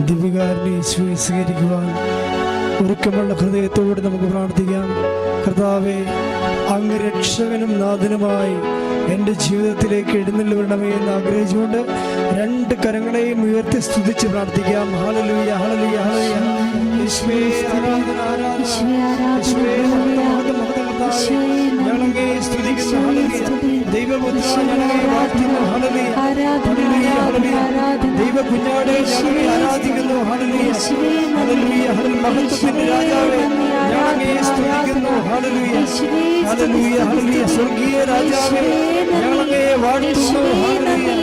ദിവ്യകാരുണ്യ യേശുവെ സ്വീകരിക്കുവാൻ ഒരുക്കമുള്ള ഹൃദയത്തോട് നമുക്ക് പ്രാർത്ഥിക്കാം. കർത്താവേ, അങ്ങ് രക്ഷകനും നാഥനുമായി എൻ്റെ ജീവിതത്തിലേക്ക് എഴുന്നള്ളി വരണമേ എന്ന് ആഗ്രഹിച്ചുകൊണ്ട് രണ്ട് കരങ്ങളെയും ഉയർത്തി സ്തുതിച്ച് പ്രാർത്ഥിക്കാം. ഹല്ലേലൂയ, ഹല്ലേലൂയ, ഹല്ലേലൂയ. യേശുവേ ആരാധന, ആരാധന. യേശുവേ മഹത്വം, മഹത്വം, കർത്താവേ ഞങ്ങളങ്ങേ സ്തുതിക്കുന്നു. ഹല്ലേലൂയ. ദൈവപുത്ര ഞങ്ങളെ വാഴ്ത്തുന്നു. ഹല്ലേലൂയ, ഹല്ലേലൂയ, ഹല്ലേലൂയ. ദൈവ കുഞ്ഞാടേ ഞങ്ങളെ ആരാധിക്കുന്നു. ഹല്ലേലൂയ, ഹല്ലേലൂയ, ഹല്ലേലൂയ. മഹത്വത്തിന്റെ രാജാവേ ഞങ്ങളങ്ങേ സ്തുതിക്കുന്നു. ഹല്ലേലൂയ, ഹല്ലേലൂയ, ഹല്ലേലൂയ. സ്വർഗീയ രാജാവേ ഞങ്ങളങ്ങേ വാഴ്ത്തുന്നു. ഹല്ലേലൂയ,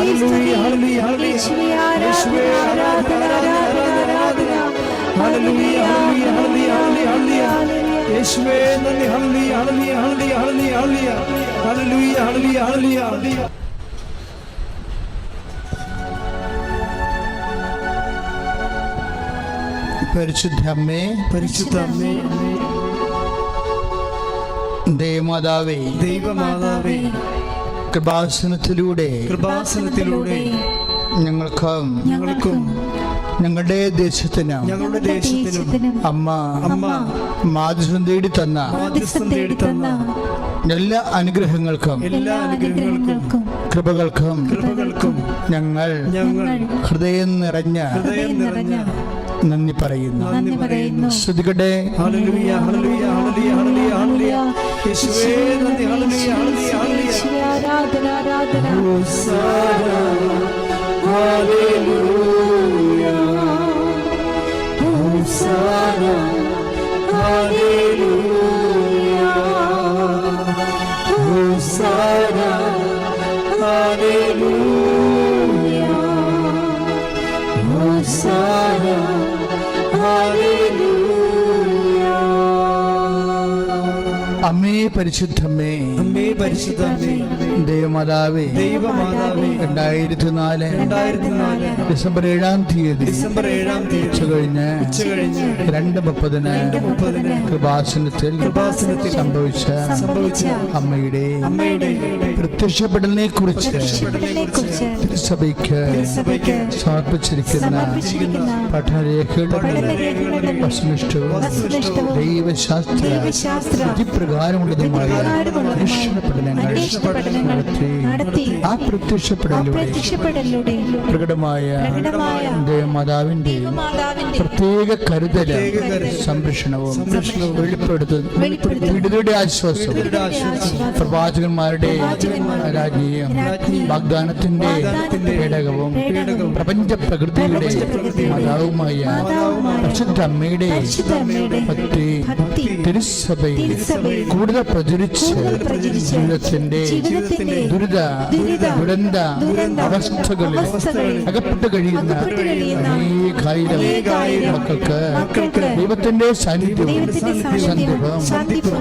ഹല്ലേലൂയ, ഹല്ലേലൂയ, ഹല്ലേലൂയ. യേശുവേ ആരാധന, ആരാധന. ഹല്ലേലൂയ, ഹല്ലേലൂയ, ഹല്ലേലൂയ, ഹല്ലേലൂയ. യേശുവേ നന്ദി. ഹല്ലേലൂയ, ഹല്ലേലൂയ, ഹല്ലേലൂയ, ഹല്ലേലൂയ, ഹല്ലേലൂയ, ഹല്ലേലൂയ, ഹല്ലേലൂയ, ഹല്ലേലൂയ. പരിശുദ്ധ അമ്മേ, പരിശുദ്ധ അമ്മേ, ദേവമാതാവേ, ദൈവമാതാവേ, കൃപാസനത്തിലൂടെ ഞങ്ങൾക്കും ഞങ്ങളുടെ ദേശത്തിനും അമ്മ മാധ്യസ്ഥം തേടി തന്ന എല്ലാ അനുഗ്രഹങ്ങൾക്കും കൃപകൾക്കും ഞങ്ങൾ ഹൃദയം നിറഞ്ഞ നന്ദി പറയുന്നു. ശ്രുതികട്ടെ. ഹല്ലേലൂയ, ഹല്ലേലൂയ, ഹല്ലേലൂയ, ഹല്ലേലൂയ. യേശുവേ നന്ദി. ഹല്ലേലൂയ, ഹല്ലേലൂയ, ഹല്ലേലൂയ. ആരാധന, ആരാധന. ഹോസാന, ഹല്ലേലൂയ, ഹോസാന, ഹല്ലേലൂയ, ഹോസാന, ഹല്ലേലൂയ, ഹോസാന, ഹല്ലേലൂയ. അമ്മേ പരിശുദ്ധമ്മേ, അമ്മേ പരിശുദ്ധമ്മേ, ദേവമാതാവേ, ദൈവമാതാവേ, 2004 ഡിസംബർ 7-ാം തീയതി ഉച്ചകഴിഞ്ഞ് 2:30 കൃപാസനത്തിൽ സംഭവിച്ച അമ്മയുടെ പ്രത്യക്ഷപ്പെടലിനെ കുറിച്ച് തിരുസഭയ്ക്ക് സമർപ്പിച്ചിരിക്കുന്ന പഠനരേഖകളുടെ വസ്തുനിഷ്ഠവും ദൈവശാസ്ത്ര വിധിപ്രകാരമുള്ളതുമായ പഠനങ്ങൾ നടത്തി ആ പ്രത്യക്ഷപ്പെടലിലൂടെ പ്രകടമായ ദേവമാതാവിന്റെ പ്രത്യേക കരുതല് സംരക്ഷണവും വെളിപ്പെടുത്തലുടെ ആശ്വാസവും പ്രവാചകന്മാരുടെ രാജ്ഞിയും വാഗ്ദാനത്തിന്റെ പേടകവും പ്രപഞ്ച പ്രകൃതിയുടെ മാതാവുമായ പരിശുദ്ധ അമ്മയുടെ ഭക്തി തിരുസഭയിൽ കൂടുതൽ പ്രചരിച്ച് ജീവിതത്തിന്റെ ദുരന്ത അവസ്ഥകളിൽ അകപ്പെട്ട് കഴിയുന്ന അനേകായിരം മക്കൾക്ക് ദൈവത്തിന്റെ സാന്നിധ്യവും സന്ദർഭം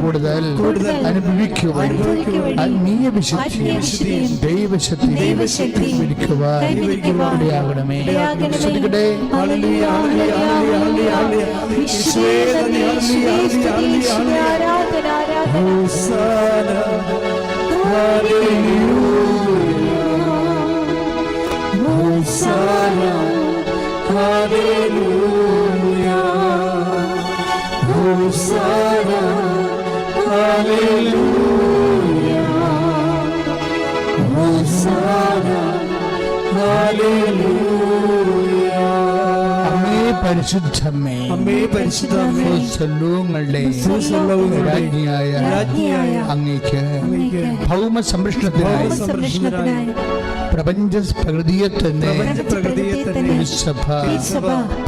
കൂടുതൽ അനുഭവിക്കുവാൻ ആത്മീയ വിശുദ്ധിയും ദൈവശക്തി വിളിക്കുവാൻ ഇടയാകണമേ. ശ്രദ്ധിക്കട്ടെ. ഹല്ലേലൂയ, ഹല്ലേലൂയ, ഹല്ലേലൂയ, ഹല്ലേലൂയ. യേശുവേ നന്ദി. ഹല്ലേലൂയ, ഹല്ലേലൂയ, ഹല്ലേലൂയ. ഹോസാന, ഹല്ലേലൂയ, ഹോസാന, ഹല്ലേലൂയ, ഹോസാന, ഹല്ലേലൂയ, ഹോസാന, ഹല്ലേലൂയ. അമ്മേ പരിശുദ്ധമ്മേ, അമ്മേ പരിശുദ്ധമ്മേ, സ്വലോകങ്ങളുടെ രാജ്ഞിയായ അങ്ങേക്ക് ഭൗമ സംരക്ഷണത്തിനായി പ്രപഞ്ച പ്രകൃതിയെ തന്നെ സഭ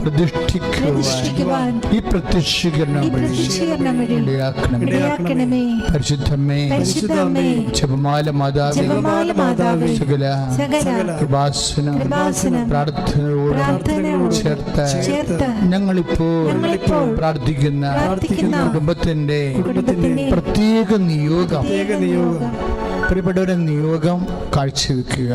പ്രതിഷ്ഠിക്കുവാൻ ഈ പ്രത്യക്ഷീകരണം വഴി ഇടയാക്കണമേ. പരിശുദ്ധമ്മേ, ജപമാല മാതാവേ, സകല കൃപാസനം പ്രാർത്ഥനയോട് ചേർത്ത് ഞങ്ങളിപ്പോൾ പ്രാർത്ഥിക്കുന്ന കുടുംബത്തിന്റെ പ്രത്യേക നിയോഗം പ്രിയപ്പെട്ടവരെ നിയോഗം കാഴ്ചവെക്കുക.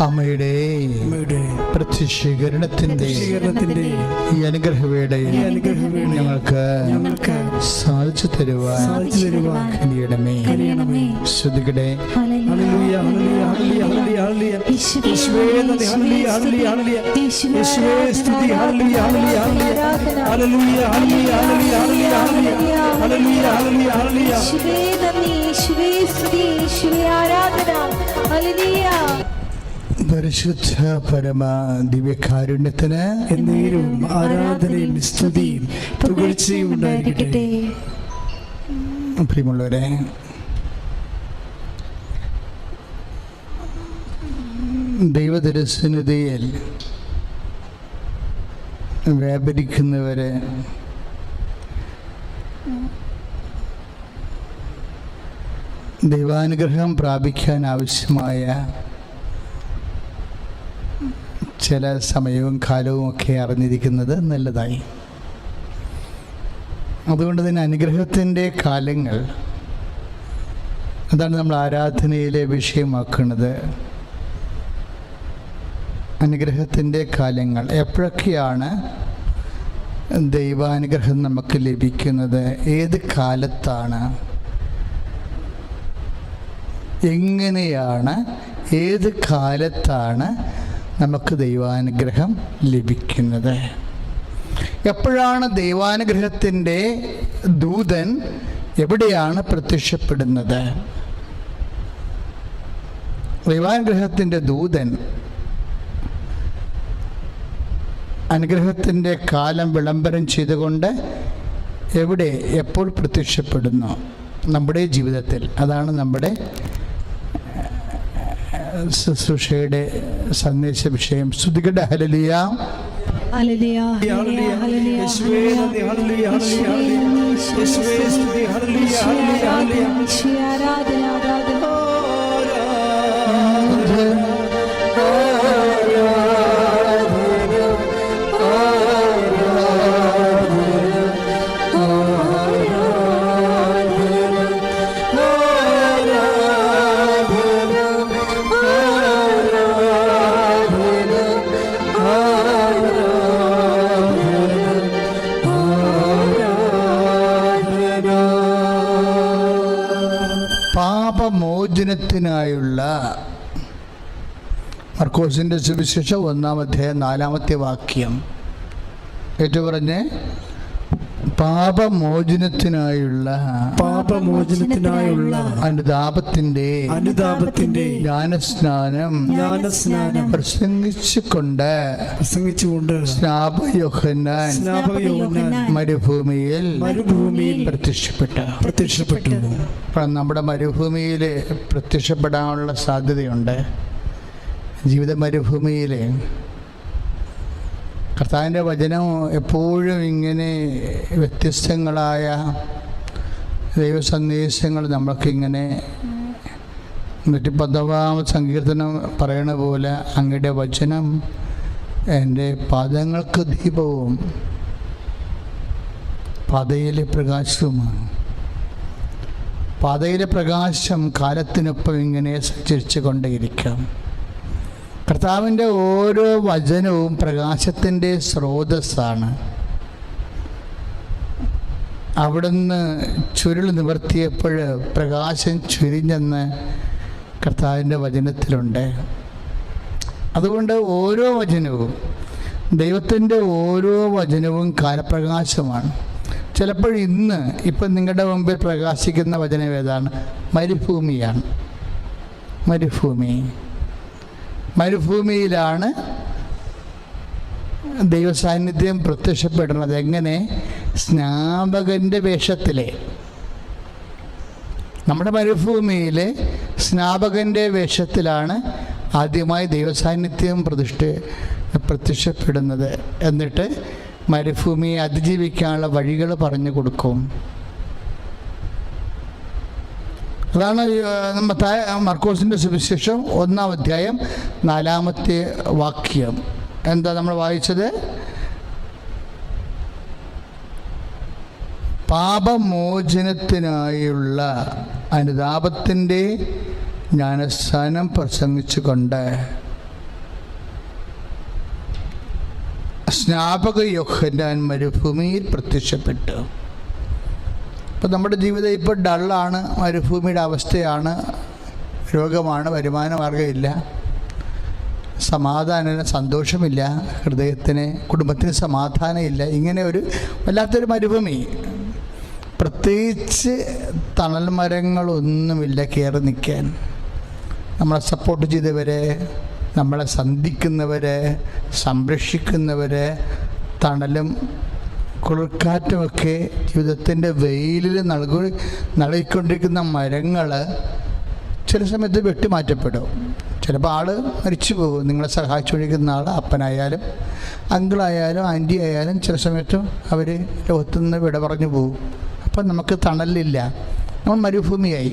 അമ്മയുടെ പ്രത്യക്ഷീകരണത്തിന്റെ ഈ അനുഗ്രഹവേള ഞങ്ങൾക്ക് സാധിച്ചു തരുവാൻ കഴിയണമേ. ശ്രുതികടെ പരിശുദ്ധ പരമ ദിവ്യകാരുണ്യത്തിന് എന്നേരും ആരാധനയും സ്തുതിയും പുകഴ്ചയും ഉണ്ടായിരിക്കട്ടെ. പ്രിയമുള്ളവരെ, ദൈവദർശനതയിൽ വ്യാപരിക്കുന്നവരെ ദൈവാനുഗ്രഹം പ്രാപിക്കാൻ ആവശ്യമായ ചില സമയവും കാലവും ഒക്കെ അറിഞ്ഞിരിക്കുന്നത് നല്ലതായി. അതുകൊണ്ട് തന്നെ അനുഗ്രഹത്തിൻ്റെ കാലങ്ങൾ, അതാണ് നമ്മൾ ആരാധനയിലെ വിഷയമാക്കുന്നത്. അനുഗ്രഹത്തിൻ്റെ കാലങ്ങൾ എപ്പോഴൊക്കെയാണ് ദൈവാനുഗ്രഹം നമുക്ക് ലഭിക്കുന്നത്? ഏത് കാലത്താണ്? എങ്ങനെയാണ്? ഏത് കാലത്താണ് നമുക്ക് ദൈവാനുഗ്രഹം ലഭിക്കുന്നത്? എപ്പോഴാണ് ദൈവാനുഗ്രഹത്തിൻ്റെ ദൂതൻ എവിടെയാണ് പ്രത്യക്ഷപ്പെടുന്നത്? ദൈവാനുഗ്രഹത്തിൻ്റെ ദൂതൻ അനുഗ്രഹത്തിൻ്റെ കാലം വിളംബരം ചെയ്തുകൊണ്ട് എവിടെ എപ്പോൾ പ്രത്യക്ഷപ്പെടുന്നു? നമ്മുടെ ജീവിതത്തിൽ. അതാണ് നമ്മുടെ ശുശ്രൂഷയുടെ സന്ദേശ വിഷയം. സ്തുതികട ഹല്ലേലൂയ. ഹല്ലേലൂയ ഹല്ലേലൂയ ഹല്ലേലൂയ യേശുവേ നന്ദി. ഹല്ലേലൂയ ഹല്ലേലൂയ ഹല്ലേലൂയ യേശുവേ സ്തുതി. ഹല്ലേലൂയ ഹല്ലേലൂയ ഹല്ലേലൂയ യേശുവേ ആരാധന ആരാധന. പാപമോചനത്തിനായുള്ള മർക്കോസിൻ്റെ സുവിശേഷം 1-ാം അധ്യായം 4-ാമത്തെ വാക്യം ഏറ്റു പറഞ്ഞ്, പാപമോചനത്തിനായുള്ള അനുതാപത്തിന്റെ ജ്ഞാനസ്നാനം പ്രസംഗിച്ചുകൊണ്ട് സ്നാപകയോഹന്നാൻ മരുഭൂമിയിൽ പ്രത്യക്ഷപ്പെട്ടു. നമ്മുടെ മരുഭൂമിയിൽ പ്രത്യക്ഷപ്പെടാനുള്ള സാധ്യതയുണ്ട്. ജീവിത മരുഭൂമിയിൽ കർത്താവിൻ്റെ വചനം എപ്പോഴും ഇങ്ങനെ വ്യത്യസ്തങ്ങളായ ദൈവസന്ദേശങ്ങൾ നമ്മൾക്കിങ്ങനെ 110-ാം സങ്കീർത്തനം പറയണ പോലെ, അങ്ങയുടെ വചനം എൻ്റെ പാദങ്ങൾക്ക് ദീപവും പാതയിലെ പ്രകാശവുമാണ്. പാതയിലെ പ്രകാശം കാലത്തിനൊപ്പം ഇങ്ങനെ സഞ്ചരിച്ചു കൊണ്ടേയിരിക്കാം. കർത്താവിൻ്റെ ഓരോ വചനവും പ്രകാശത്തിൻ്റെ സ്രോതസ്സാണ്. അവിടുന്ന് ചുരുൾ നിവർത്തിയപ്പോൾ പ്രകാശം ചുരിഞ്ഞെന്ന് കർത്താവിൻ്റെ വചനത്തിലുണ്ട്. അതുകൊണ്ട് ഓരോ വചനവും, ദൈവത്തിൻ്റെ ഓരോ വചനവും കാലപ്രകാശമാണ്. ചിലപ്പോൾ ഇപ്പം നിങ്ങളുടെ മുമ്പിൽ പ്രകാശിക്കുന്ന വചനം ഏതാണ്? മരുഭൂമിയാണ്. മരുഭൂമിയിലാണ് ദൈവസാന്നിധ്യം പ്രത്യക്ഷപ്പെടുന്നത്. എങ്ങനെ? സ്നാപകൻ്റെ വേഷത്തിലെ. നമ്മുടെ മരുഭൂമിയിൽ സ്നാപകൻ്റെ വേഷത്തിലാണ് ആദ്യമായി ദൈവസാന്നിധ്യം പ്രത്യക്ഷപ്പെടുന്നത്. എന്നിട്ട് മരുഭൂമിയെ അതിജീവിക്കാനുള്ള വഴികൾ പറഞ്ഞു കൊടുക്കും. അതാണ് മർക്കോസിൻ്റെ സുവിശേഷം 1-ാം അധ്യായം 4-ാമത്തെ വാക്യം. എന്താ നമ്മൾ വായിച്ചത്? പാപമോചനത്തിനായുള്ള അനുതാപത്തിൻ്റെ ജ്ഞാനസ്നാനം പ്രസംഗിച്ചുകൊണ്ട് സ്നാപക യോഹന്നാൻ മരുഭൂമിയിൽ പ്രത്യക്ഷപ്പെട്ടു. ഇപ്പം നമ്മുടെ ജീവിതം ഇപ്പോൾ ഡള്ളാണ്, മരുഭൂമിയുടെ അവസ്ഥയാണ്, രോഗമാണ്, വരുമാന മാർഗമില്ല, സമാധാനം, സന്തോഷമില്ല, ഹൃദയത്തിന്, കുടുംബത്തിന് സമാധാനമില്ല. ഇങ്ങനെ ഒരു വല്ലാത്തൊരു മരുഭൂമി. പ്രത്യേകിച്ച് തണൽ മരങ്ങളൊന്നുമില്ല കയറി നിൽക്കാൻ. നമ്മളെ സപ്പോർട്ട് ചെയ്തവരെ, നമ്മളെ സന്ധിക്കുന്നവരെ, സംരക്ഷിക്കുന്നവരെ, തണലും കുളിർക്കാറ്റുമൊക്കെ ജീവിതത്തിൻ്റെ വെയിലിൽ നൽകിക്കൊണ്ടിരിക്കുന്ന മരങ്ങൾ ചില സമയത്ത് വെട്ടിമാറ്റപ്പെടും. ചിലപ്പോൾ ആൾ മരിച്ചു പോകും. നിങ്ങളെ സഹായിച്ചുകൊണ്ടിരിക്കുന്ന ആൾ, അപ്പനായാലും അങ്കിളായാലും ആൻറ്റി ആയാലും ചില സമയത്തും അവർ ലോകത്തുനിന്ന് വിട പറഞ്ഞു പോകും. അപ്പം നമുക്ക് തണലില്ല, നമ്മൾ മരുഭൂമിയായി.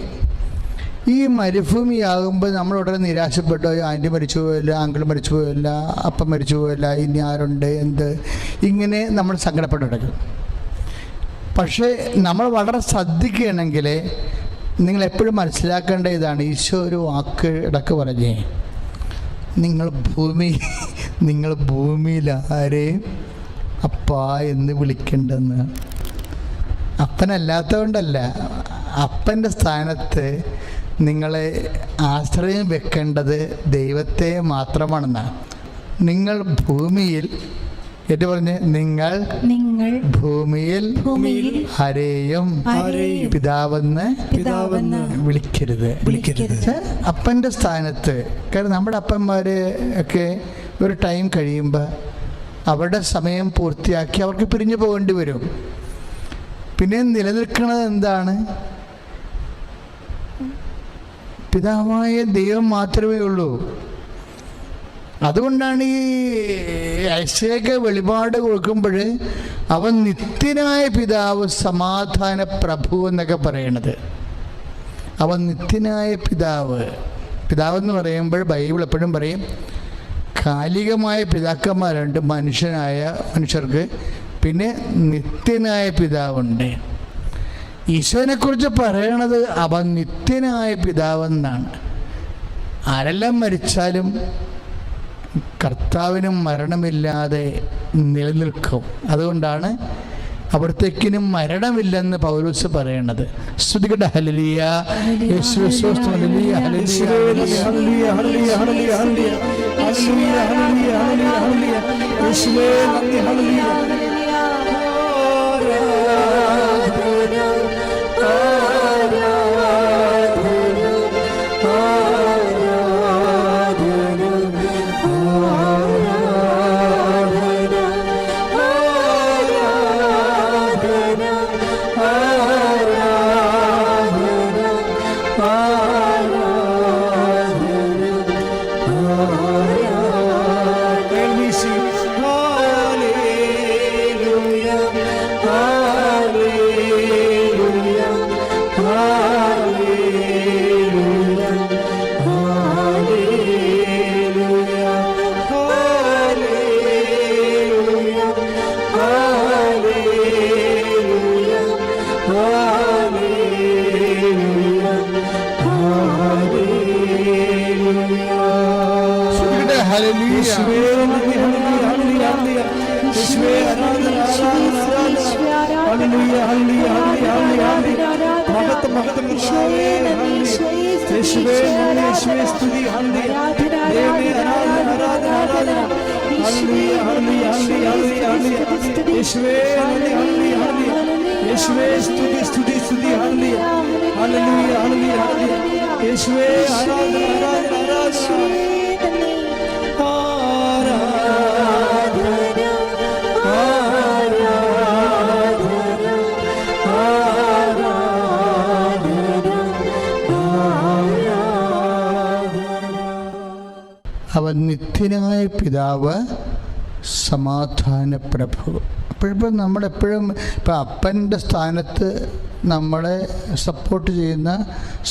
ഈ മരുഭൂമിയാകുമ്പോൾ നമ്മൾ ഉടനെ നിരാശപ്പെട്ടു. ആൻറ്റി മരിച്ചു പോയല്ല, അങ്കിൾ മരിച്ചു പോയല്ല, അപ്പം മരിച്ചു പോയല്ല, ഇനി ആരുണ്ട്, എന്ത്, ഇങ്ങനെ നമ്മൾ സങ്കടപ്പെട്ടു കിടക്കും. പക്ഷേ നമ്മൾ വളരെ ശ്രദ്ധിക്കുകയാണെങ്കിൽ നിങ്ങളെപ്പോഴും മനസ്സിലാക്കേണ്ട ഇതാണ്. ഈശോ ഒരു വാക്ക് ഇടക്ക് പറഞ്ഞേ, നിങ്ങൾ ഭൂമിയിൽ ആരെയും അപ്പാ എന്ന് വിളിക്കണ്ടെന്ന്. അപ്പനല്ലാത്തതുകൊണ്ടല്ല, അപ്പൻ്റെ സ്ഥാനത്ത് നിങ്ങളെ ആശ്രയം വെക്കേണ്ടത് ദൈവത്തെ മാത്രമാണെന്നാണ്. നിങ്ങൾ ഭൂമിയിൽ, ഏറ്റു പറഞ്ഞ്, നിങ്ങൾ ഭൂമിയിൽ ആരെയും പിതാവെന്ന് വിളിക്കരുത്. അപ്പൻ്റെ സ്ഥാനത്ത്. കാരണം നമ്മുടെ അപ്പന്മാര് ഒക്കെ ഒരു ടൈം കഴിയുമ്പോൾ അവരുടെ സമയം പൂർത്തിയാക്കി അവർക്ക് പിരിഞ്ഞു പോകേണ്ടി വരും. പിന്നെ നിലനിൽക്കുന്നത് എന്താണ്? പിതാവായ ദൈവം മാത്രമേ ഉള്ളൂ. അതുകൊണ്ടാണ് ഈ ഐസേക്ക് വെളിപാട് കൊടുക്കുമ്പോൾ അവൻ നിത്യനായ പിതാവ്, സമാധാന പ്രഭു എന്നൊക്കെ പറയണത്. അവൻ നിത്യനായ പിതാവ്. പിതാവെന്ന് പറയുമ്പോൾ ബൈബിൾ എപ്പോഴും പറയും കാലികമായ പിതാക്കന്മാരുണ്ട് മനുഷ്യർക്ക്, പിന്നെ നിത്യനായ പിതാവുണ്ട്. ഈശോനെക്കുറിച്ച് പറയണത് അവൻ നിത്യനായ പിതാവെന്നാണ്. ആരെല്ലാം മരിച്ചാലും കർത്താവിനും മരണമില്ലാതെ നിലനിൽക്കും. അതുകൊണ്ടാണ് അവിടത്തേക്കിനും മരണമില്ലെന്ന് പൗലോസ് പറയണത്. സ്തുതിക്കട്ടെ. ഹല്ലേലൂയ. യേശുവേ സ്തോത്രം. ഹല്ലേലൂയ. ഹല്ലേലൂയ. ഹല്ലേലൂയ. ഹല്ലേലൂയ. ഹല്ലേലൂയ. ഹല്ലേലൂയ. യേശുവേ നന്ദി. ഹല്ലേലൂയ. അവൻ നിത്യനായ പിതാവ്, സമാധാന പ്രഭു. അപ്പോഴിപ്പോൾ നമ്മളെപ്പോഴും ഇപ്പം അപ്പൻ്റെ സ്ഥാനത്ത് നമ്മളെ സപ്പോർട്ട് ചെയ്യുന്ന,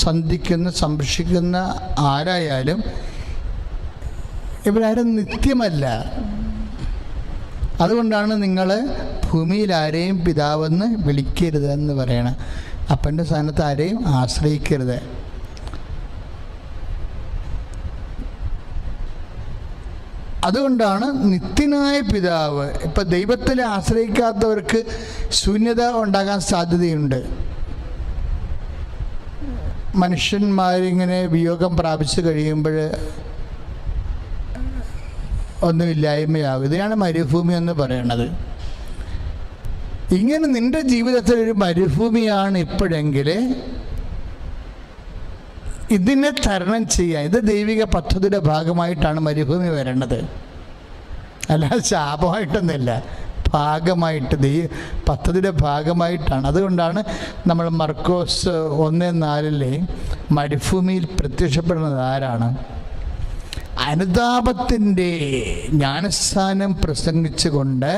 സന്ധിക്കുന്ന, സംരക്ഷിക്കുന്ന ആരായാലും ഇവരാരും നിത്യമല്ല. അതുകൊണ്ടാണ് നിങ്ങൾ ഭൂമിയിൽ ആരെയും പിതാവെന്ന് വിളിക്കരുത് എന്ന് പറയണം. അപ്പൻ്റെ സ്ഥാനത്ത് ആരെയും ആശ്രയിക്കരുത്. അതുകൊണ്ടാണ് നിത്യനായ പിതാവ്. ഇപ്പം ദൈവത്തിൽ ആശ്രയിക്കാത്തവർക്ക് ശൂന്യത ഉണ്ടാകാൻ സാധ്യതയുണ്ട്. മനുഷ്യന്മാരിങ്ങനെ വിയോഗം പ്രാപിച്ചു കഴിയുമ്പോൾ ഒന്നുമില്ലായ്മയാകും. ഇതിനാണ് മരുഭൂമി എന്ന് പറയണത്. ഇങ്ങനെ നിൻ്റെ ജീവിതത്തിൽ ഒരു മരുഭൂമിയാണ് ഇപ്പോഴെങ്കിൽ ഇതിനെ തരണം ചെയ്യാൻ, ഇത് ദൈവിക പദ്ധതിയുടെ ഭാഗമായിട്ടാണ് മരുഭൂമി വരേണ്ടത്, അല്ലാതെ ശാപമായിട്ടൊന്നുമില്ല. ഭാഗമായിട്ട് പദ്ധതിയുടെ ഭാഗമായിട്ടാണ്. അതുകൊണ്ടാണ് നമ്മൾ മർക്കോസ് 1:4 മരുഭൂമിയിൽ പ്രത്യക്ഷപ്പെടുന്നത് ആരാണ്? അനുതാപത്തിൻ്റെ ജ്ഞാനസ്ഥാനം പ്രസംഗിച്ചുകൊണ്ട്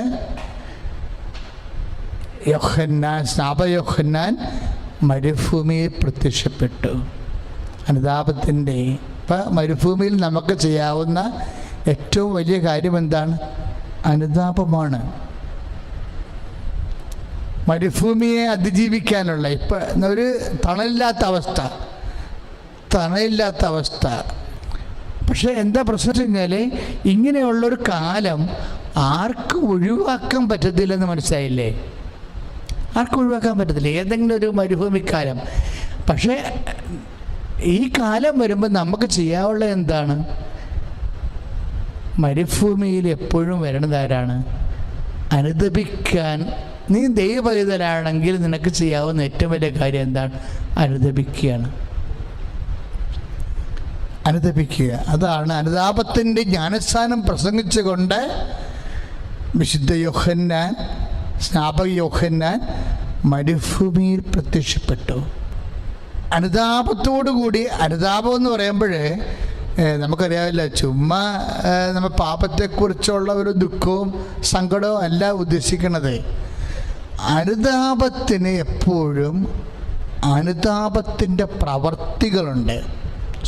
യോഹന്നാൻ മരുഭൂമിയിൽ പ്രത്യക്ഷപ്പെട്ടു. അനുതാപത്തിൻ്റെ ഇപ്പം മരുഭൂമിയിൽ നമുക്ക് ചെയ്യാവുന്ന ഏറ്റവും വലിയ കാര്യം എന്താണ്? അനുതാപമാണ്. മരുഭൂമിയെ അതിജീവിക്കാനുള്ള ഇപ്പം ഒരു തണലില്ലാത്ത അവസ്ഥ. പക്ഷെ എന്താ പ്രശ്നം വെച്ച് കഴിഞ്ഞാൽ ഇങ്ങനെയുള്ളൊരു കാലം ആർക്കും ഒഴിവാക്കാൻ പറ്റത്തില്ലെന്ന് മനസ്സിലായില്ലേ? ആർക്കും ഒഴിവാക്കാൻ പറ്റത്തില്ല ഏതെങ്കിലും ഒരു മരുഭൂമിക്കാലം. പക്ഷേ ഈ കാലം വരുമ്പോൾ നമുക്ക് ചെയ്യാവുള്ളത് എന്താണ്? മരുഭൂമിയിൽ എപ്പോഴും വരണത് ആരാണ്? അനുദപിക്കാൻ. നീ ദൈവപൈതലാണെങ്കിൽ നിനക്ക് ചെയ്യാവുന്ന ഏറ്റവും വലിയ കാര്യം എന്താണ്? അനുദപിക്കുക. അതാണ് അനുതാപത്തിൻ്റെ ജ്ഞാനസ്ഥാനം പ്രസംഗിച്ചുകൊണ്ട് വിശുദ്ധ യോഹന്നാൻ, സ്നാപക യോഹന്നാൻ മരുഭൂമിയിൽ പ്രത്യക്ഷപ്പെട്ടു. അനുതാപത്തോടുകൂടി, അനുതാപം എന്ന് പറയുമ്പോൾ നമുക്കറിയാവില്ല, ചുമ്മാ നമ്മൾ പാപത്തെക്കുറിച്ചുള്ള ഒരു ദുഃഖവും സങ്കടവും അല്ല ഉദ്ദേശിക്കുന്നത്. അനുതാപത്തിന് എപ്പോഴും അനുതാപത്തിൻ്റെ പ്രവർത്തികളുണ്ട്.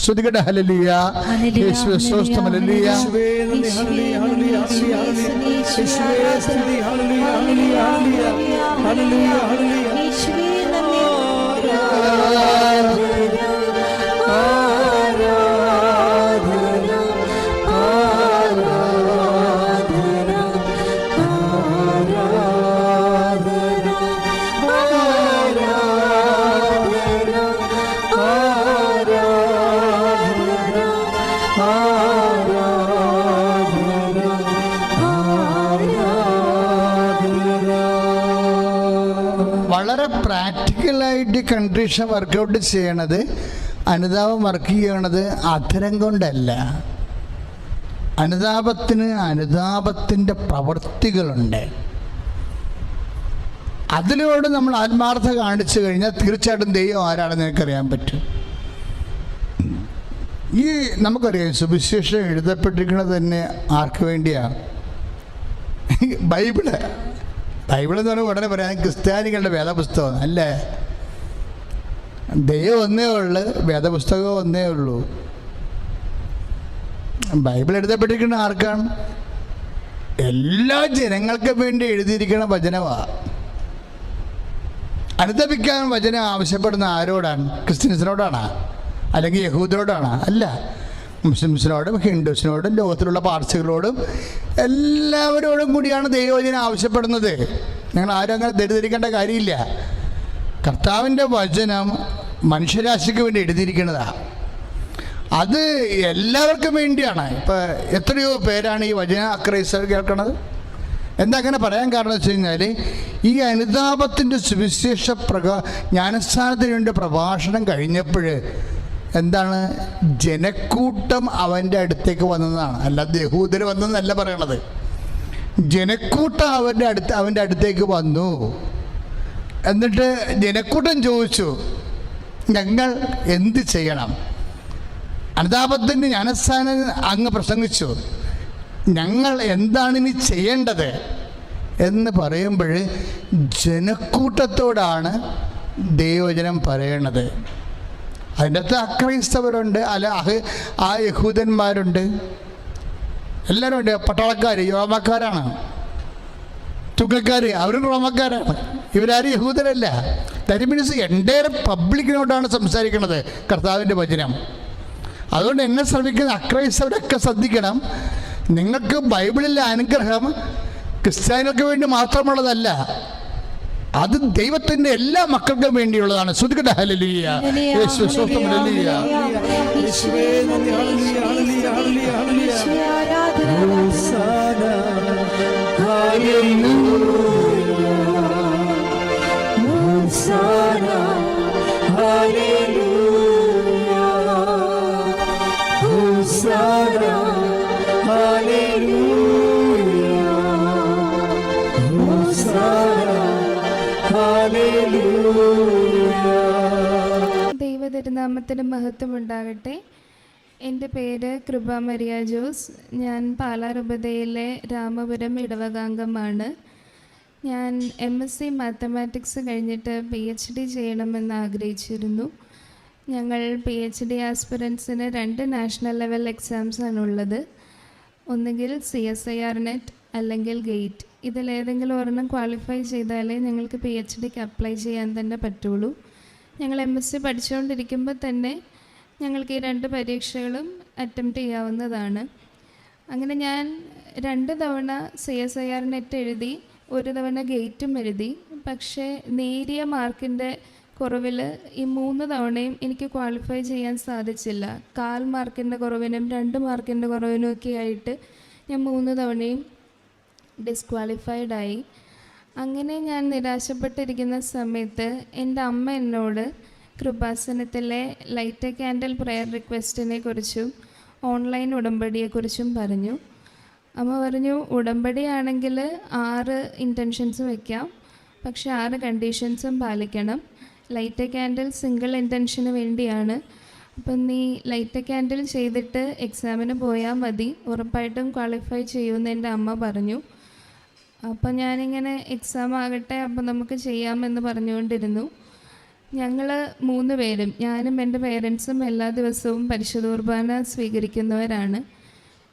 ശ്രുതികട ഹല്ലേലൂയ, യേശുവേ സ്തോത്രം, ഹല്ലേലൂയ, യേശുവേ നന്ദി, ഹല്ലേലൂയ, ഹല്ലേലൂയ, ഹല്ലേലൂയ, യേശുവേ സ്തുതി, ഹല്ലേലൂയ, ഹല്ലേലൂയ, ഹല്ലേലൂയ, ഹല്ലേലൂയ, യേശുവേ നന്ദി, വളരെ പ്രാക്ടിക്കലായിട്ട് കണ്ടീഷൻ വർക്കൗട്ട് ചെയ്യണത്, അനുതാപം വർക്ക് ചെയ്യണത് അധരം കൊണ്ടല്ല. അനുതാപത്തിൻ്റെ പ്രവൃത്തികളുണ്ട്. അതിനോട് നമ്മൾ ആത്മാർത്ഥത കാണിച്ചു കഴിഞ്ഞാൽ തീർച്ചയായിട്ടും ദൈവം ആരാണെന്ന് നിനക്കറിയാൻ പറ്റും. ഈ നമുക്കറിയാം സുവിശേഷം എഴുതപ്പെട്ടിരിക്കുന്നത് തന്നെ ആർക്ക് വേണ്ടിയാണ്? ബൈബിള് എന്ന് പറഞ്ഞാൽ ഉടനെ പറയാൻ ക്രിസ്ത്യാനികളുടെ വേദപുസ്തകം അല്ലേ? ദൈവം ഒന്നേ ഉള്ളു, വേദപുസ്തകം ഒന്നേ ഉള്ളൂ. ബൈബിൾ എഴുതപ്പെട്ടിരിക്കുന്ന ആർക്കാണ്? എല്ലാ ജനങ്ങൾക്കും വേണ്ടി എഴുതിയിരിക്കുന്ന വചനമാണ്. അനുദപിക്കാൻ വചനം ആവശ്യപ്പെടുന്ന ആരോടാണ്? ക്രിസ്ത്യൻസിനോടാണ്? അല്ലെങ്കിൽ യഹൂദരോടാണ്? അല്ല, മുസ്ലിംസിനോടും ഹിന്ദുസിനോടും ലോകത്തിലുള്ള പാർസികളോടും എല്ലാവരോടും കൂടിയാണ് ദൈവവചനം ആവശ്യപ്പെടുന്നത്. ഞങ്ങൾ ആരും അങ്ങനെ തെറ്റിദ്ധരിക്കേണ്ട കാര്യമില്ല. കർത്താവിൻ്റെ വചനം മനുഷ്യരാശിക്ക് വേണ്ടി എഴുതിയിരിക്കുന്നതാണ്. അത് എല്ലാവർക്കും വേണ്ടിയാണ്. ഇപ്പം എത്രയോ പേരാണ് ഈ വചന അക്രൈസ്തവർ കേൾക്കുന്നത്. എന്താ അങ്ങനെ പറയാൻ കാരണം വെച്ച് കഴിഞ്ഞാൽ ഈ അനുതാപത്തിൻ്റെ സുവിശേഷ ജ്ഞാനസ്ഥാനത്തിന് വേണ്ടി പ്രഭാഷണം കഴിഞ്ഞപ്പോൾ എന്താണ്? ജനക്കൂട്ടം അവൻ്റെ അടുത്തേക്ക് വന്നതാണ്. അല്ലാതെ യഹൂദർ വന്നതെന്നല്ല പറയണത്. ജനക്കൂട്ടം അവൻ്റെ അടുത്തേക്ക് വന്നു. എന്നിട്ട് ജനക്കൂട്ടം ചോദിച്ചു, ഞങ്ങൾ എന്ത് ചെയ്യണം? അനുതാപത്തിൻ്റെ ജ്ഞാനസ്ഥാനം അങ്ങ് പ്രസംഗിച്ചു, ഞങ്ങൾ എന്താണ് ഇനി ചെയ്യേണ്ടത് എന്ന് പറയുമ്പോൾ ജനക്കൂട്ടത്തോടാണ് ദൈവവചനം പറയണത്. അതിൻ്റെ അകത്ത് അക്രൈസ്തവരുണ്ട്, ആ യഹൂദന്മാരുണ്ട്, എല്ലാവരും ഉണ്ട്. പട്ടാളക്കാർ യോമക്കാരാണ്, തുകക്കാർ അവരും റോമക്കാരാണ്. ഇവരാരും യഹൂദരല്ല. ദാറ്റ് മീൻസ് എൻ്റെ പബ്ലിക്കിനോടാണ് സംസാരിക്കുന്നത് കർത്താവിൻ്റെ വചനം. അതുകൊണ്ട് എന്നെ ശ്രമിക്കുന്ന അക്രൈസ്തവരൊക്കെ ശ്രദ്ധിക്കണം. നിങ്ങൾക്ക് ബൈബിളിലെ അനുഗ്രഹം ക്രിസ്ത്യാനികൾക്ക് വേണ്ടി മാത്രമുള്ളതല്ല, അത് ദൈവത്തിൻ്റെ എല്ലാ മക്കൾക്കും വേണ്ടിയുള്ളതാണ്. ശ്രുതിക്കട്ടെ ഹല്ലേലൂയ. യേശുവേ സ്തോത്രം. ഹല്ലേലൂയ. യേശുവേ നന്ദി. ഹല്ലേലൂയ ഹല്ലേലൂയ ഹല്ലേലൂയ ഹോസാന ഹല്ലേലൂയ ഹോസാന ഹല്ലേലൂയ ഹോസാന ഹല്ലേലൂയ ഹോസാന ഹല്ലേലൂയ. ദൈവതിരുനാമത്തിന് മഹത്വം ഉണ്ടാകട്ടെ. എൻ്റെ പേര് കൃപ മരിയ ജോസ്. ഞാൻ പാലാരൂപതയിലെ രാമപുരം ഇടവകാംഗമാണ്. ഞാൻ MSc മാത്തമാറ്റിക്സ് കഴിഞ്ഞിട്ട് PhD ചെയ്യണമെന്ന് ആഗ്രഹിച്ചിരുന്നു. ഞങ്ങൾ PhD ആസ്പിറൻസിന് 2 നാഷണൽ ലെവൽ എക്സാംസാണുള്ളത്. ഒന്നുകിൽ CSIR നെറ്റ് അല്ലെങ്കിൽ ഗേറ്റ്. ഇതിലേതെങ്കിലും ഒരെണ്ണം ക്വാളിഫൈ ചെയ്താലേ ഞങ്ങൾക്ക് PhDക്ക് അപ്ലൈ ചെയ്യാൻ തന്നെ പറ്റുള്ളൂ. ഞങ്ങൾ MSc പഠിച്ചുകൊണ്ടിരിക്കുമ്പോൾ തന്നെ ഞങ്ങൾക്ക് ഈ 2 പരീക്ഷകളും അറ്റംപ്റ്റ് ചെയ്യാവുന്നതാണ്. അങ്ങനെ ഞാൻ 2 തവണ CSIR നെറ്റ് എഴുതി, 1 തവണ ഗേറ്റും എഴുതി. പക്ഷേ നേരിയ മാർക്കിൻ്റെ കുറവിൽ ഈ 3 തവണയും എനിക്ക് ക്വാളിഫൈ ചെയ്യാൻ സാധിച്ചില്ല. 1/4 മാർക്കിൻ്റെ കുറവിനും 2 മാർക്കിൻ്റെ കുറവിനും ഒക്കെ ആയിട്ട് ഞാൻ 3 തവണയും ഡിസ്ക്വാളിഫൈഡായി. അങ്ങനെ ഞാൻ നിരാശപ്പെട്ടിരിക്കുന്ന സമയത്ത് എൻ്റെ അമ്മ എന്നോട് കൃപാസനത്തിലെ ലൈറ്റ് എ കാൻഡിൽ പ്രെയർ റിക്വസ്റ്റിനെ കുറിച്ചും ഓൺലൈൻ ഉടമ്പടിയെക്കുറിച്ചും പറഞ്ഞു. അമ്മ പറഞ്ഞു, ഉടമ്പടിയാണെങ്കിൽ 6 ഇൻറ്റൻഷൻസ് വയ്ക്കാം, പക്ഷേ 6 കണ്ടീഷൻസും പാലിക്കണം. ലൈറ്റ് എ കാൻഡിൽ സിംഗിൾ ഇൻറ്റൻഷന് വേണ്ടിയാണ്. അപ്പം നീ ലൈറ്റ് എ കാൻഡിൽ ചെയ്തിട്ട് എക്സാമിന് പോയാൽ മതി, ഉറപ്പായിട്ടും ക്വാളിഫൈ ചെയ്യുമെന്ന് എൻ്റെ അമ്മ പറഞ്ഞു. അപ്പം ഞാനിങ്ങനെ എക്സാം ആകട്ടെ, അപ്പം നമുക്ക് ചെയ്യാമെന്ന് പറഞ്ഞുകൊണ്ടിരുന്നു. ഞങ്ങൾ 3 പേരും, ഞാനും എൻ്റെ പേരൻസും എല്ലാ ദിവസവും പരിശുദ്ധ കുർബാന സ്വീകരിക്കുന്നവരാണ്.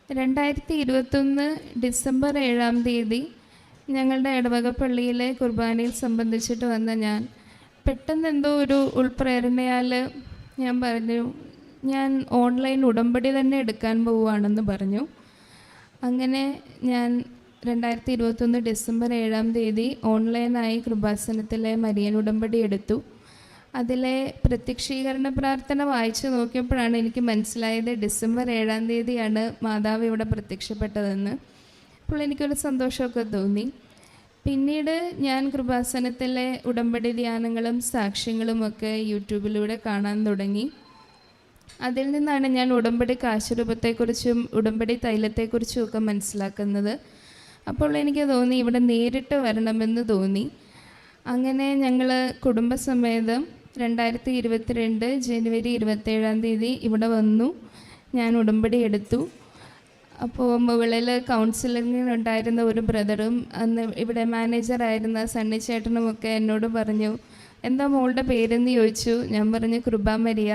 2021 ഡിസംബർ 7-ാം തീയതി ഞങ്ങളുടെ ഇടവക പള്ളിയിലെ കുർബാനയിൽ സംബന്ധിച്ചിട്ട് വന്ന ഞാൻ പെട്ടെന്ന് എന്തോ ഒരു ഉൾപ്രേരണയാൽ ഞാൻ പറഞ്ഞു, ഞാൻ ഓൺലൈൻ ഉടമ്പടി തന്നെ എടുക്കാൻ പോവുകയാണെന്ന് പറഞ്ഞു. അങ്ങനെ ഞാൻ 2021 ഡിസംബർ 7-ാം തീയതി ഓൺലൈനായി കൃപാസനത്തിലെ മരിയൻ ഉടമ്പടി എടുത്തു. അതിലെ പ്രത്യക്ഷീകരണ പ്രാർത്ഥന വായിച്ചു നോക്കിയപ്പോഴാണ് എനിക്ക് മനസ്സിലായത് ഡിസംബർ 7-ാം തീയതിയാണ് മാതാവ് ഇവിടെ പ്രത്യക്ഷപ്പെട്ടതെന്ന്. അപ്പോൾ എനിക്കൊരു സന്തോഷമൊക്കെ തോന്നി. പിന്നീട് ഞാൻ കൃപാസനത്തിലെ ഉടമ്പടി ധ്യാനങ്ങളും സാക്ഷ്യങ്ങളുമൊക്കെ യൂട്യൂബിലൂടെ കാണാൻ തുടങ്ങി. അതിൽ നിന്നാണ് ഞാൻ ഉടമ്പടി കാശുരൂപത്തെക്കുറിച്ചും ഉടമ്പടി തൈലത്തെക്കുറിച്ചും ഒക്കെ മനസ്സിലാക്കുന്നത്. അപ്പോൾ എനിക്ക് തോന്നി ഇവിടെ നേരിട്ട് വരണമെന്ന് തോന്നി. അങ്ങനെ ഞങ്ങൾ കുടുംബസമേതം 2022 ജനുവരി 27-ാം തീയതി ഇവിടെ വന്നു. ഞാൻ ഉടമ്പടി എടുത്തു. അപ്പോൾ മുകളിൽ കൗൺസിലിങ്ങിനുണ്ടായിരുന്ന ഒരു ബ്രദറും അന്ന് ഇവിടെ മാനേജറായിരുന്ന സണ്ണി ചേട്ടനുമൊക്കെ എന്നോട് പറഞ്ഞു, എന്താ മോളുടെ പേരെന്ന് ചോദിച്ചു. ഞാൻ പറഞ്ഞു കൃപ മരിയ.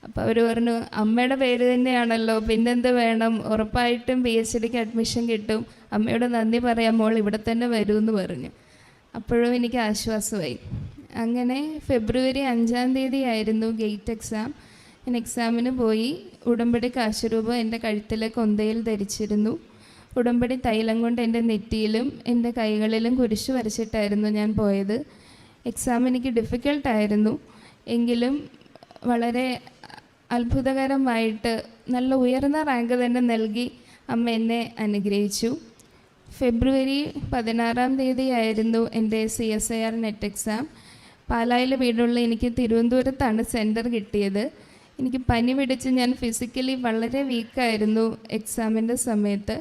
അപ്പോൾ അവർ പറഞ്ഞു, അമ്മയുടെ പേര് തന്നെയാണല്ലോ, പിന്നെന്ത് വേണം, ഉറപ്പായിട്ടും PhDക്ക് അഡ്മിഷൻ കിട്ടും, അമ്മയോട് നന്ദി പറയാം, മോൾ ഇവിടെ തന്നെ വരുമെന്ന് പറഞ്ഞു. അപ്പോഴും എനിക്ക് ആശ്വാസമായി. അങ്ങനെ ഫെബ്രുവരി 5-ാം തീയതി ആയിരുന്നു ഗേറ്റ് എക്സാം. ഞാൻ എക്സാമിന് പോയി. ഉടമ്പടി കാശുരൂപം എൻ്റെ കഴുത്തിലെ കൊന്തയിൽ ധരിച്ചിരുന്നു. ഉടമ്പടി തൈലം കൊണ്ട് എൻ്റെ നെറ്റിയിലും എൻ്റെ കൈകളിലും കുരിശ് വരച്ചിട്ടായിരുന്നു ഞാൻ പോയത്. എക്സാം എനിക്ക് ഡിഫിക്കൽട്ടായിരുന്നു, എങ്കിലും വളരെ അത്ഭുതകരമായിട്ട് നല്ല ഉയർന്ന റാങ്ക് തന്നെ നൽകി അമ്മ എന്നെ അനുഗ്രഹിച്ചു. ഫെബ്രുവരി 16-ാം തീയതി ആയിരുന്നു എൻ്റെ CSIR നെറ്റ് എക്സാം. പാലായിൽ വീടുള്ള എനിക്ക് തിരുവനന്തപുരത്താണ് സെൻറ്റർ കിട്ടിയത്. എനിക്ക് പനി പിടിച്ച് ഞാൻ ഫിസിക്കലി വളരെ വീക്കായിരുന്നു എക്സാമിൻ്റെ സമയത്ത്.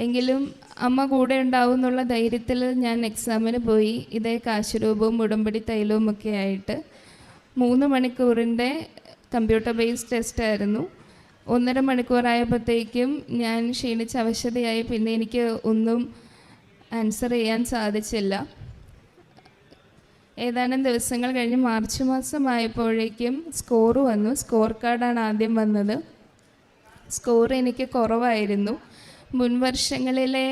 എങ്കിലും അമ്മ കൂടെ ഉണ്ടാവും എന്നുള്ള ധൈര്യത്തിൽ ഞാൻ എക്സാമിന് പോയി. ഇതേ കാശുരൂപവും ഉടമ്പടി തൈലവും ഒക്കെ ആയിട്ട് 3 മണിക്കൂറിൻ്റെ കമ്പ്യൂട്ടർ ബേസ്ഡ് ടെസ്റ്റായിരുന്നു. 1.5 മണിക്കൂറായപ്പോഴത്തേക്കും ഞാൻ ക്ഷീണിച്ച് അവശതയായി. പിന്നെ എനിക്ക് ഒന്നും ആൻസർ ചെയ്യാൻ സാധിച്ചില്ല. ഏതാനും ദിവസങ്ങൾ കഴിഞ്ഞ് മാർച്ച് മാസമായപ്പോഴേക്കും സ്കോർ വന്നു. സ്കോർ കാർഡാണ് ആദ്യം വന്നത്. സ്കോർ എനിക്ക് കുറവായിരുന്നു. മുൻ വർഷങ്ങളിലെ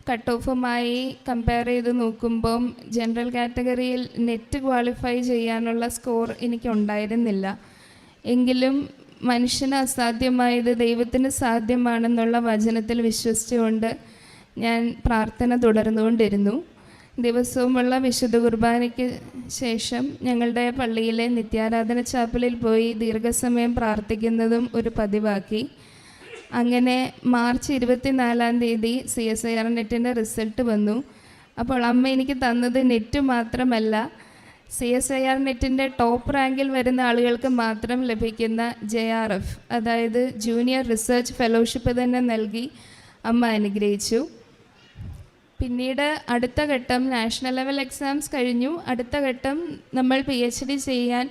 കട്ട് ഓഫുമായി കമ്പയർ ചെയ്ത് നോക്കുമ്പം ജനറൽ കാറ്റഗറിയിൽ നെറ്റ് ക്വാളിഫൈ ചെയ്യാനുള്ള സ്കോർ എനിക്കുണ്ടായിരുന്നില്ല. എങ്കിലും മനുഷ്യന് അസാധ്യമായത് ദൈവത്തിന് സാധ്യമാണെന്നുള്ള വചനത്തിൽ വിശ്വസിച്ചുകൊണ്ട് ഞാൻ പ്രാർത്ഥന തുടർന്നുകൊണ്ടിരുന്നു. ദിവസവുമുള്ള വിശുദ്ധ കുർബാനയ്ക്ക് ശേഷം ഞങ്ങളുടെ പള്ളിയിലെ നിത്യാരാധന ചാപ്പലിൽ പോയി ദീർഘസമയം പ്രാർത്ഥിക്കുന്നതും ഒരു പതിവാക്കി. അങ്ങനെ മാർച്ച് 24 CSIR നെറ്റിൻ്റെ റിസൾട്ട് വന്നു. അപ്പോൾ അമ്മ എനിക്ക് തന്നത് നെറ്റ് മാത്രമല്ല, CSIR നെറ്റിൻ്റെ ടോപ്പ് റാങ്കിൽ വരുന്ന ആളുകൾക്ക് മാത്രം ലഭിക്കുന്ന JRF, അതായത് ജൂനിയർ റിസർച്ച് ഫെലോഷിപ്പ് തന്നെ നൽകി അമ്മ അനുഗ്രഹിച്ചു. പിന്നീട് അടുത്ത ഘട്ടം നാഷണൽ ലെവൽ എക്സാംസ് കഴിഞ്ഞു. അടുത്ത ഘട്ടം നമ്മൾ PhD ചെയ്യാൻ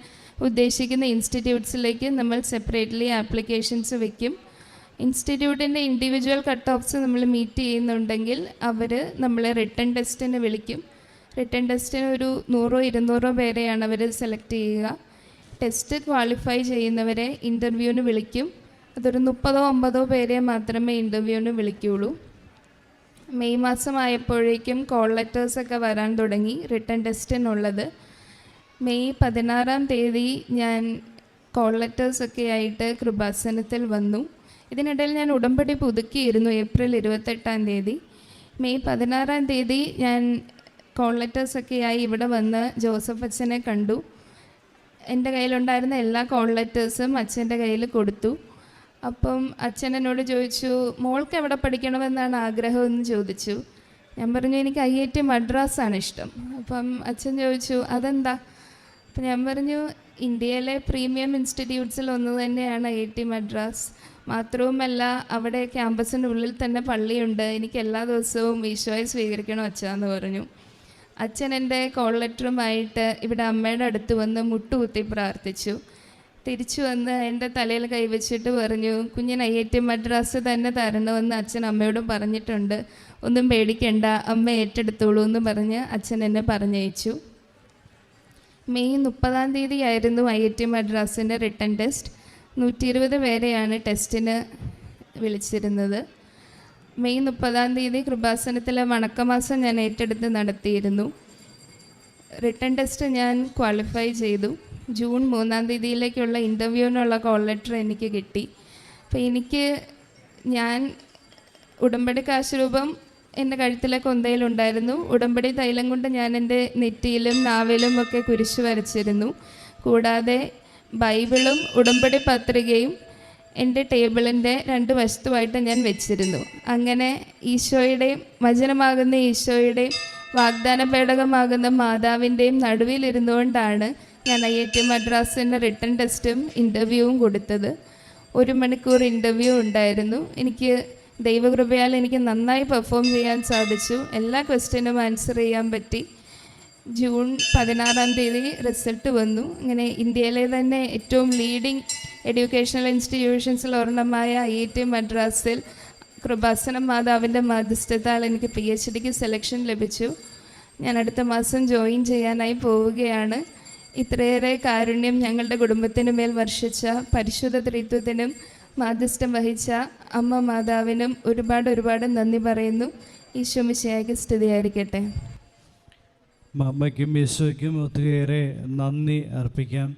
ഉദ്ദേശിക്കുന്ന ഇൻസ്റ്റിറ്റ്യൂട്ട്സിലേക്ക് നമ്മൾ സെപ്പറേറ്റ്ലി ആപ്ലിക്കേഷൻസ് വയ്ക്കും. ഇൻസ്റ്റിറ്റ്യൂട്ടിൻ്റെ ഇൻഡിവിജ്വൽ കട്ട് ഓഫ്സ് നമ്മൾ മീറ്റ് ചെയ്യുന്നുണ്ടെങ്കിൽ അവർ നമ്മളെ റിട്ടൺ ടെസ്റ്റിന് വിളിക്കും. റിട്ടൺ ടെസ്റ്റിന് ഒരു 100-200 പേരെയാണ് അവർ സെലക്ട് ചെയ്യുക. ടെസ്റ്റ് ക്വാളിഫൈ ചെയ്യുന്നവരെ ഇൻ്റർവ്യൂവിന് വിളിക്കും. അതൊരു 30-50 പേരെ മാത്രമേ ഇൻ്റർവ്യൂവിന് വിളിക്കുകയുള്ളൂ. മെയ് മാസമായപ്പോഴേക്കും കോൾ ലെറ്റേഴ്സൊക്കെ വരാൻ തുടങ്ങി റിട്ടൺ ടെസ്റ്റിനുള്ളത്. മെയ് 16 ഞാൻ കോൾ ലെറ്റേഴ്സൊക്കെ ആയിട്ട് കൃപാസനത്തിൽ വന്നു. ഇതിനിടയിൽ ഞാൻ ഉടമ്പടി പുതുക്കിയിരുന്നു ഏപ്രിൽ 28. മെയ് 16 ഞാൻ കോൾ ലെറ്റേഴ്സൊക്കെയായി ഇവിടെ വന്ന് ജോസഫ് അച്ഛനെ കണ്ടു. എൻ്റെ കയ്യിലുണ്ടായിരുന്ന എല്ലാ കോൾ ലെറ്റേഴ്സും അച്ഛൻ്റെ കയ്യിൽ കൊടുത്തു. അപ്പം അച്ഛൻ എന്നോട് ചോദിച്ചു, മോൾക്ക് എവിടെ പഠിക്കണമെന്നാണ് ആഗ്രഹമെന്ന് ചോദിച്ചു. ഞാൻ പറഞ്ഞു, എനിക്ക് IIT മദ്രാസാണ് ഇഷ്ടം. അപ്പം അച്ഛൻ ചോദിച്ചു, അതെന്താ? അപ്പം ഞാൻ പറഞ്ഞു, ഇന്ത്യയിലെ പ്രീമിയം ഇൻസ്റ്റിറ്റ്യൂട്ട്സിൽ ഒന്ന് തന്നെയാണ് IIT മദ്രാസ്. മാത്രവുമല്ല അവിടെ ക്യാമ്പസിൻ്റെ ഉള്ളിൽ തന്നെ പള്ളിയുണ്ട്. എനിക്ക് എല്ലാ ദിവസവും ഈശോയെ സ്വീകരിക്കണം അച്ഛാന്ന് പറഞ്ഞു. അച്ഛൻ എൻ്റെ കോൾ ലെറ്ററുമായിട്ട് ഇവിടെ അമ്മയുടെ അടുത്ത് വന്ന് മുട്ടുകുത്തി പ്രാർത്ഥിച്ചു. തിരിച്ചു വന്ന് എൻ്റെ തലയിൽ കൈവച്ചിട്ട് പറഞ്ഞു, കുഞ്ഞിന് IIT മദ്രാസ് തന്നെ തരണമെന്ന് അച്ഛൻ അമ്മയോട് പറഞ്ഞിട്ടുണ്ട്, ഒന്നും പേടിക്കണ്ട, അമ്മ ഏറ്റെടുത്തോളൂ എന്ന് പറഞ്ഞ് അച്ഛൻ എന്നെ പറഞ്ഞയച്ചു. മെയ് 30 ആയിരുന്നു IIT മദ്രാസിൻ്റെ റിട്ടൺ ടെസ്റ്റ്. 120 പേരെയാണ് ടെസ്റ്റിന് വിളിച്ചിരുന്നത്. മെയ് 30 കൃപാസനത്തിലെ വണക്കമാസം ഞാൻ ഏറ്റെടുത്ത് നടത്തിയിരുന്നു. റിട്ടൺ ടെസ്റ്റ് ഞാൻ ക്വാളിഫൈ ചെയ്തു. ജൂൺ 3 ഇൻ്റർവ്യൂവിനുള്ള കോൾ ലെറ്റർ എനിക്ക് കിട്ടി. അപ്പോൾ ഞാൻ ഉടമ്പടി കാശുരൂപം എൻ്റെ കഴുത്തിലെ കൊന്തയിലുണ്ടായിരുന്നു. ഉടമ്പടി തൈലം കൊണ്ട് ഞാൻ എൻ്റെ നെറ്റിയിലും നാവിലും ഒക്കെ കുരിശ് വരച്ചിരുന്നു. കൂടാതെ ബൈബിളും ഉടമ്പടി പത്രികയും എൻ്റെ ടേബിളിൻ്റെ 2 വശത്തുമായിട്ട് ഞാൻ വെച്ചിരുന്നു. അങ്ങനെ ഈശോയുടെയും വചനമാകുന്ന ഈശോയുടെയും വാഗ്ദാന പേടകമാകുന്ന മാതാവിൻ്റെയും നടുവിലിരുന്നുകൊണ്ടാണ് ഞാൻ IIT മദ്രാസിൻ്റെ റിട്ടൺ ടെസ്റ്റും ഇൻ്റർവ്യൂവും കൊടുത്തത്. 1 മണിക്കൂർ ഇൻ്റർവ്യൂ ഉണ്ടായിരുന്നു. എനിക്ക് ദൈവകൃപയാൽ എനിക്ക് നന്നായി പെർഫോം ചെയ്യാൻ സാധിച്ചു. എല്ലാ ക്വസ്റ്റ്യനും ആൻസർ ചെയ്യാൻ പറ്റി. ജൂൺ 16 റിസൾട്ട് വന്നു. അങ്ങനെ ഇന്ത്യയിലെ തന്നെ ഏറ്റവും ലീഡിങ് എഡ്യൂക്കേഷണൽ ഇൻസ്റ്റിറ്റ്യൂഷൻസിൽ ഒരെണ്ണമായ IIT മദ്രാസിൽ കൃപാസനം മാതാവിൻ്റെ മധ്യസ്ഥത്താൽ എനിക്ക് PhDക്ക് സെലക്ഷൻ ലഭിച്ചു. ഞാൻ അടുത്ത മാസം ജോയിൻ ചെയ്യാനായി പോവുകയാണ്. ഇത്രയേറെ കാരുണ്യം ഞങ്ങളുടെ കുടുംബത്തിന് മേൽ വർഷിച്ച പരിശുദ്ധ ത്രിത്വത്തിനും മാധ്യസ്ഥം വഹിച്ച അമ്മ മാതാവിനും ഒരുപാട് നന്ദി പറയുന്നു. ഈശോ മിശിഹായ്ക്ക് സ്തുതിയായിരിക്കട്ടെ. അമ്മയ്ക്കും ഈശോയ്ക്കും ഒത്തിരിയേറെ നന്ദി അർപ്പിക്കാം.